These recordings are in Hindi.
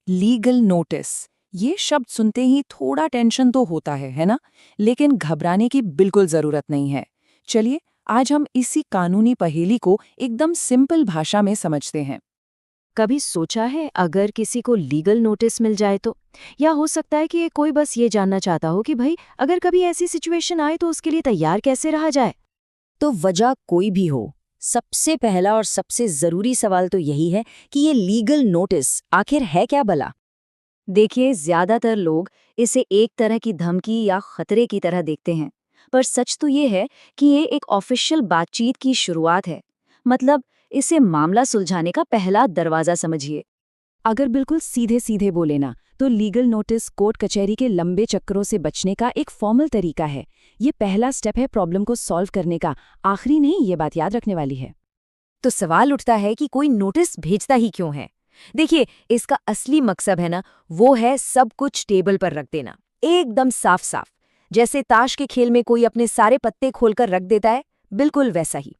लीगल नोटिस, ये शब्द सुनते ही थोड़ा टेंशन तो होता है ना? लेकिन घबराने की बिल्कुल जरूरत नहीं है। चलिए, आज हम इसी कानूनी पहेली को एकदम सिंपल भाषा में समझते हैं। कभी सोचा है अगर किसी को लीगल नोटिस मिल जाए तो? या हो सकता है कि कोई बस ये जानना चाहता हो कि भाई अगर कभी ऐसी सिचुएशन आए तो उसके लिए तैयार कैसे रहा जाए। तो वजह कोई भी हो, सबसे पहला और सबसे जरूरी सवाल तो यही है कि ये लीगल नोटिस आखिर है क्या भला। देखिए, ज्यादातर लोग इसे एक तरह की धमकी या खतरे की तरह देखते हैं, पर सच तो ये है कि ये एक ऑफिशियल बातचीत की शुरुआत है। मतलब, इसे मामला सुलझाने का पहला दरवाजा समझिए। अगर बिल्कुल सीधे सीधे बोले ना, तो लीगल नोटिस कोर्ट कचहरी के लंबे चक्करों से बचने का एक फॉर्मल तरीका है। ये पहला स्टेप है प्रॉब्लम को सॉल्व करने का, आखिरी नहीं, ये बात याद रखने वाली है। तो सवाल उठता है कि कोई नोटिस भेजता ही क्यों है। देखिए, इसका असली मकसद है ना, वो है सब कुछ टेबल पर रख देना, एकदम साफ साफ। जैसे ताश के खेल में कोई अपने सारे पत्ते खोलकर रख देता है, बिल्कुल वैसा ही।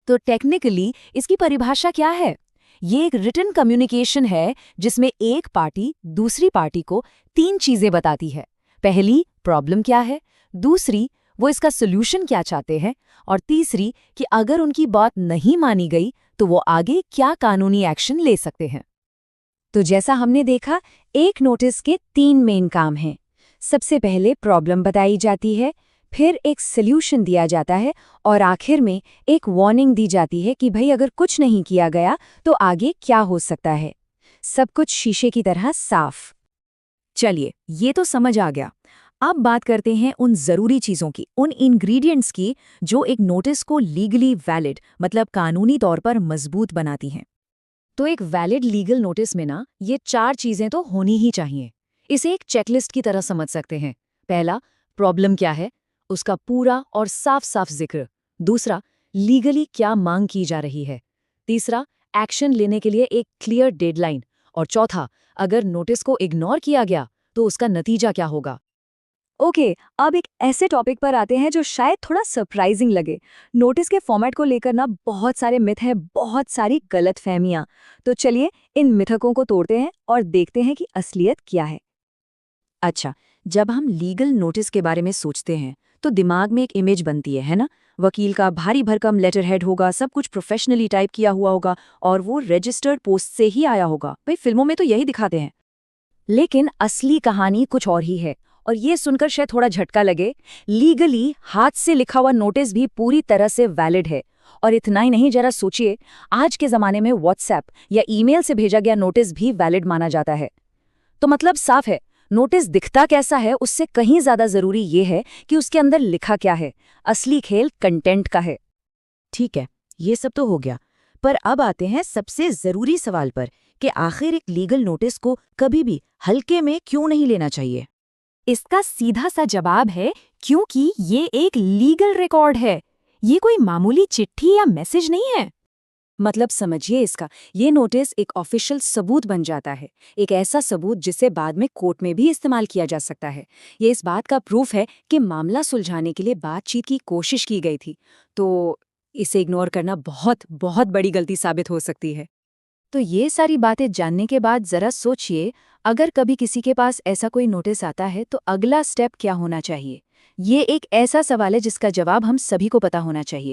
तो टेक्निकली इसकी परिभाषा क्या है? ये एक रिटन कम्युनिकेशन है जिसमें एक पार्टी दूसरी पार्टी को 3 चीजें बताती है। पहली, प्रॉब्लम क्या है, दूसरी, वो इसका सोल्यूशन क्या चाहते हैं, और तीसरी कि अगर उनकी बात नहीं मानी गई तो वो आगे क्या कानूनी एक्शन ले सकते हैं। तो जैसा हमने देखा, एक नोटिस के 3 मेन काम हैं। सबसे पहले प्रॉब्लम बताई जाती है, फिर एक सल्यूशन दिया जाता है, और आखिर में एक वार्निंग दी जाती है कि भाई अगर कुछ नहीं किया गया तो आगे क्या हो सकता है। सब कुछ शीशे की तरह साफ। चलिए, ये तो समझ आ गया। अब बात करते हैं उन जरूरी चीजों की, उन इंग्रेडिएंट्स की जो एक नोटिस को लीगली वैलिड, मतलब कानूनी तौर पर मजबूत बनाती हैं। तो एक वैलिड लीगल नोटिस में ना, ये 4 चीजें तो होनी ही चाहिए। इसे एक चेकलिस्ट की तरह समझ सकते हैं। पहला, प्रॉब्लम क्या है, उसका पूरा और साफ साफ जिक्र। दूसरा, लीगली क्या मांग की जा रही है। तीसरा, एक्शन लेने के लिए एक क्लियर डेडलाइन। और चौथा, अगर नोटिस को इग्नोर किया गया तो उसका नतीजा क्या होगा। ओके, अब एक ऐसे टॉपिक पर आते हैं जो शायद थोड़ा सरप्राइजिंग लगे। नोटिस के फॉर्मेट को लेकर ना बहुत सारे मिथ हैं, बहुत सारी गलतफहमियां। तो चलिए, इन मिथकों को तोड़ते हैं और देखते हैं कि असलियत क्या है। अच्छा, जब हम लीगल नोटिस के बारे में सोचते हैं तो दिमाग में एक इमेज बनती है ना? वकील का भारी भरकम लेटर हेड होगा, सब कुछ प्रोफेशनली टाइप किया हुआ होगा, और वो रजिस्टर्ड पोस्ट से ही आया होगा। भाई, फिल्मों में तो यही दिखाते हैं। लेकिन असली कहानी कुछ और ही है, और ये सुनकर शायद थोड़ा झटका लगे। लीगली हाथ से लिखा हुआ नोटिस भी पूरी तरह से वैलिड है। और इतना ही नहीं, जरा सोचिए, आज के जमाने में व्हाट्सएप या ईमेल से भेजा गया नोटिस भी वैलिड माना जाता है। तो मतलब साफ है, नोटिस दिखता कैसा है उससे कहीं ज्यादा जरूरी ये है कि उसके अंदर लिखा क्या है। असली खेल कंटेंट का है। ठीक है, ये सब तो हो गया, पर अब आते हैं सबसे जरूरी सवाल पर कि आखिर एक लीगल नोटिस को कभी भी हल्के में क्यों नहीं लेना चाहिए। इसका सीधा सा जवाब है क्योंकि ये एक लीगल रिकॉर्ड है। ये कोई मामूली चिट्ठी या मैसेज नहीं है। मतलब समझिए इसका, ये नोटिस एक ऑफिशियल सबूत बन जाता है। एक ऐसा सबूत जिसे बाद में कोर्ट में भी इस्तेमाल किया जा सकता है। ये इस बात का प्रूफ है कि मामला सुलझाने के लिए बातचीत की कोशिश की गई थी। तो इसे इग्नोर करना बहुत बहुत बड़ी गलती साबित हो सकती है। तो ये सारी बातें जानने के बाद जरा सोचिए, अगर कभी किसी के पास ऐसा कोई नोटिस आता है तो अगला स्टेप क्या होना चाहिए। ये एक ऐसा सवाल है जिसका जवाब हम सभी को पता होना चाहिए।